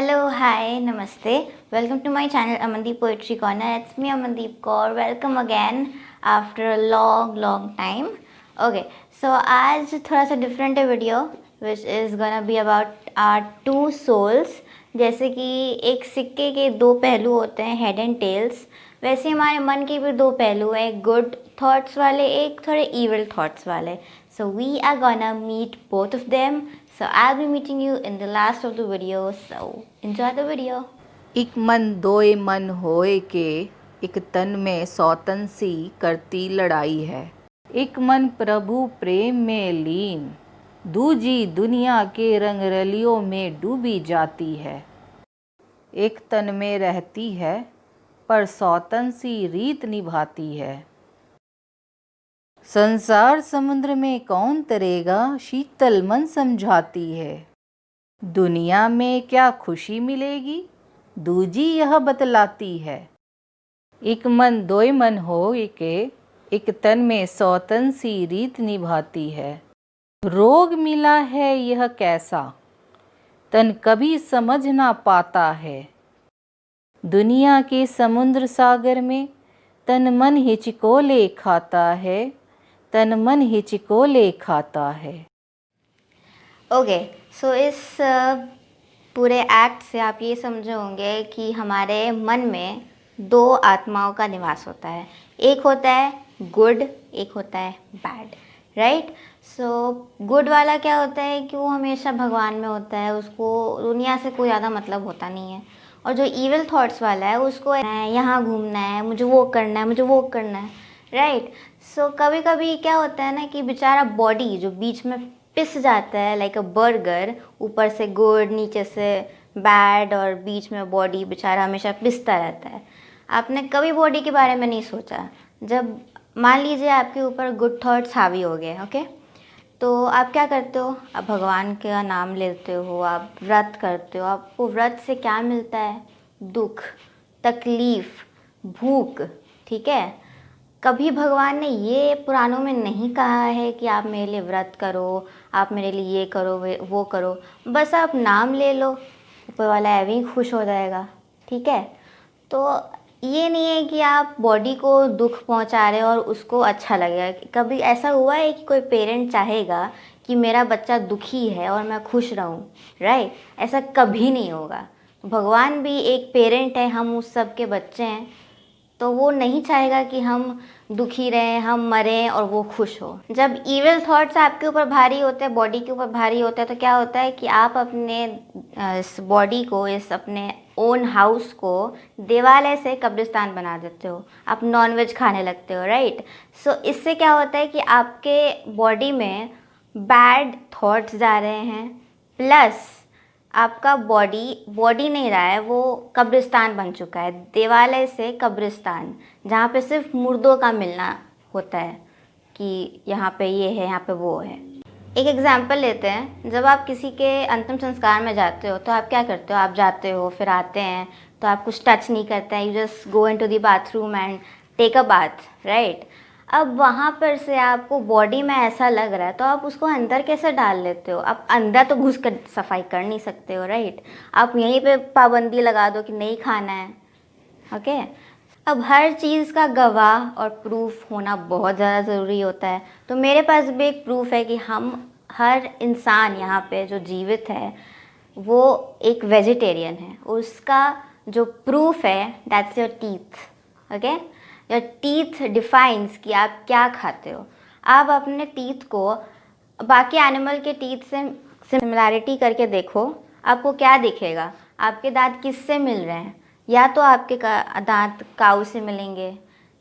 Hello, hi, namaste. Welcome to my channel Amandeep Poetry Corner. It's me Amandeep Kaur. Welcome again after a long time. Okay, so आज थोड़ा सा different है video which is gonna be about our two souls. जैसे कि एक सिक्के के दो पहलू होते हैं head and tails, वैसे हमारे मन के भी दो पहलू हैं, एक good thoughts वाले, एक थोड़े evil thoughts वाले. So we are gonna meet both of them. So I'll be meeting you in the last of the video. So enjoy the video. एक मन दोए मन होए के, एक तन में सौतन सी करती लड़ाई है। एक मन प्रभु प्रेम में लीन, दूजी दुनिया के रंग रलियों में डूबी जाती है। एक तन में रहती है पर सौतन सी रीत निभाती है। संसार समुद्र में कौन तरेगा, शीतल मन समझाती है। दुनिया में क्या खुशी मिलेगी, दूजी यह बतलाती है। एक मन दोय मन हो के, एक तन में सौतन सी रीत निभाती है। रोग मिला है यह कैसा, तन कभी समझ ना पाता है। दुनिया के समुद्र सागर में तन मन हिचकोले खाता है, तन मन हिचकोले खाता है। ओके, सो इस पूरे एक्ट से आप ये समझे होंगे कि हमारे मन में दो आत्माओं का निवास होता है। एक होता है गुड, एक होता है बैड, राइट। सो गुड वाला क्या होता है कि वो हमेशा भगवान में होता है, उसको दुनिया से कोई ज़्यादा मतलब होता नहीं है। और जो ईविल थॉट्स वाला है उसको यहाँ घूमना है, मुझे वो करना है, मुझे वो करना है, राइट। सो कभी कभी क्या होता है ना कि बेचारा बॉडी जो बीच में पिस जाता है लाइक अ बर्गर, ऊपर से गुड नीचे से बैड और बीच में बॉडी बेचारा हमेशा पिसता रहता है। आपने कभी बॉडी के बारे में नहीं सोचा। जब मान लीजिए आपके ऊपर गुड थॉट्स हावी हो गए, ओके, तो आप क्या करते हो, आप भगवान का नाम लेते हो, आप व्रत करते हो। आपको व्रत से क्या मिलता है? दुख, तकलीफ़, भूख, ठीक है। कभी भगवान ने ये पुराणों में नहीं कहा है कि आप मेरे लिए व्रत करो, आप मेरे लिए ये करो वो करो। बस आप नाम ले लो, ऊपर वाला ऐसे ही खुश हो जाएगा, ठीक है। तो ये नहीं है कि आप बॉडी को दुख पहुंचा रहे हो और उसको अच्छा लगेगा। कभी ऐसा हुआ है कि कोई पेरेंट चाहेगा कि मेरा बच्चा दुखी है और मैं खुश रहूं, राइट? ऐसा कभी नहीं होगा। भगवान भी एक पेरेंट है, हम उस सब के बच्चे हैं, तो वो नहीं चाहेगा कि हम दुखी रहें, हम मरें और वो खुश हो। जब इविल थॉट्स आपके ऊपर भारी होते हैं, बॉडी के ऊपर भारी होता है, तो क्या होता है कि आप अपने इस बॉडी को, इस अपने ओन हाउस को देवालय से कब्रिस्तान बना देते हो। आप नॉनवेज खाने लगते हो, राइट। सो इससे क्या होता है कि आपके बॉडी में बैड थॉट्स जा रहे हैं, प्लस आपका बॉडी नहीं रहा है, वो कब्रिस्तान बन चुका है। देवालय से कब्रिस्तान, जहाँ पे सिर्फ मुर्दों का मिलना होता है कि यहाँ पे ये है, यहाँ पे वो है। एक एग्जाम्पल लेते हैं। जब आप किसी के अंतिम संस्कार में जाते हो तो आप क्या करते हो? आप जाते हो, फिर आते हैं, तो आप कुछ टच नहीं करते हैं, you just go into the bathroom and take a bath, right. अब वहाँ पर से आपको बॉडी में ऐसा लग रहा है, तो आप उसको अंदर कैसे डाल लेते हो? आप अंदर तो घुस कर सफाई कर नहीं सकते हो, राइट। आप यहीं पे पाबंदी लगा दो कि नहीं खाना है, ओके। अब हर चीज़ का गवाह और प्रूफ होना बहुत ज़्यादा ज़रूरी होता है। तो मेरे पास भी एक प्रूफ है कि हम हर इंसान यहाँ पे जो जीवित है वो एक वेजिटेरियन है। उसका जो प्रूफ है that's your teeth, okay. Your teeth defines कि आप क्या खाते हो। आप अपने टीथ को बाकी एनिमल के टीथ से सिमिलैरिटी करके देखो, आपको क्या दिखेगा? आपके दांत किससे मिल रहे हैं? या तो आपके दांत काऊ से मिलेंगे,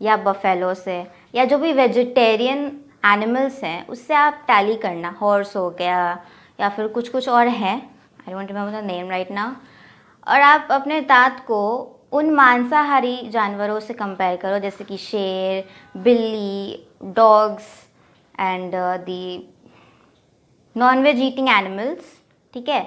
या बफेलो से, या जो भी वेजिटेरियन एनिमल्स हैं उससे आप टैली करना। हॉर्स हो गया, या फिर कुछ और है, I don't remember the name right now. और आप अपने दांत को उन मांसाहारी जानवरों से कंपेयर करो, जैसे कि शेर, बिल्ली, dogs and the non veg eating animals, ठीक है।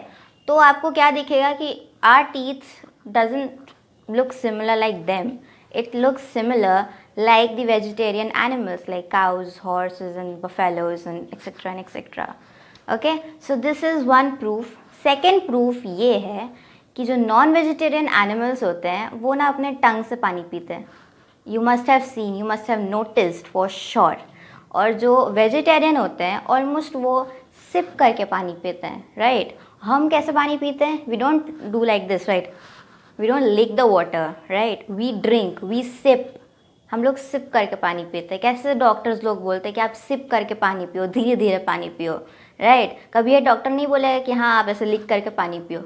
तो आपको क्या दिखेगा कि our teeth doesn't look similar like them. It looks similar like the vegetarian animals like cows, horses and buffaloes and etc and etc. Okay, so this is one proof. Second proof ये है कि जो non vegetarian animals होते हैं वो ना अपने टंग से पानी पीते हैं. You must have seen, you must have noticed for sure. और जो वेजिटेरियन होते हैं ऑलमोस्ट वो सिप करके पानी पीते हैं, राइट. हम कैसे पानी पीते हैं? We don't do like this, right. We don't lick the water, right. We drink, we sip. हम लोग सिप करके पानी पीते हैं. कैसे डॉक्टर्स लोग बोलते हैं कि आप सिप करके पानी पियो, धीरे धीरे पानी पियो, राइट. कभी ये डॉक्टर नहीं बोलेगा कि हाँ आप ऐसे लिक करके पानी पियो.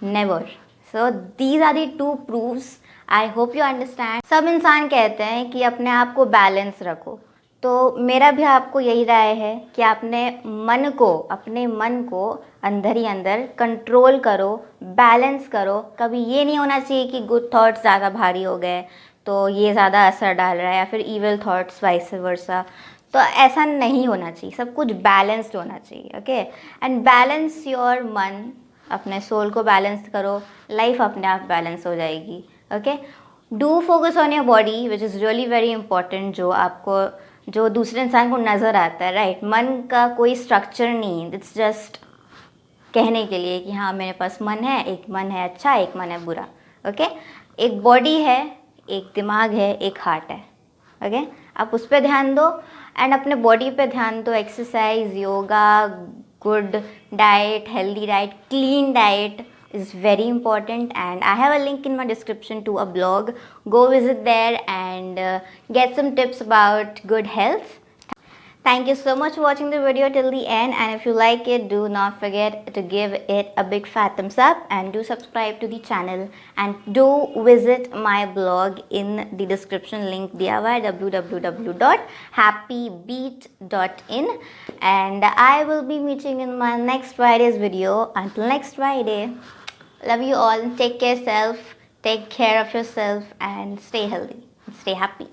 Never. So these are the two proofs. I hope you understand. सब इंसान कहते हैं कि अपने आप को बैलेंस रखो, तो मेरा भी आपको यही राय है कि अपने मन को अंदर ही अंदर कंट्रोल करो, बैलेंस करो. कभी ये नहीं होना चाहिए कि गुड थॉट्स ज़्यादा भारी हो गए तो ये ज़्यादा असर डाल रहा है, या फिर इविल थॉट्स वाइस वर्सा. तो ऐसा नहीं होना चाहिए. सब कुछ बैलेंस्ड होना चाहिए. ओके. एंड बैलेंस योर मन. अपने सोल को बैलेंस करो, लाइफ अपने आप बैलेंस हो जाएगी. Okay. Do focus on your body which is really very important. जो दूसरे इंसान को नज़र आता है, राइट. मन का कोई स्ट्रक्चर नहीं, इट्स जस्ट कहने के लिए कि हाँ मेरे पास मन है. एक मन है अच्छा, एक मन है बुरा. ओके. एक बॉडी है, एक दिमाग है, एक हार्ट है. ओके. आप उस पर ध्यान दो एंड अपने बॉडी पे ध्यान दो. Exercise, yoga, good diet, healthy diet, clean diet is very important, and I have a link in my description to a blog. Go visit there and get some tips about good health. Thank you so much for watching the video till the end, and if you like it, do not forget to give it a big fat thumbs up and do subscribe to the channel, and do visit my blog in the description link diya hua hai, www.happybeat.in, and I will be meeting in my next Friday's video. Until next Friday, love you all. Take care of yourself and stay healthy and stay happy.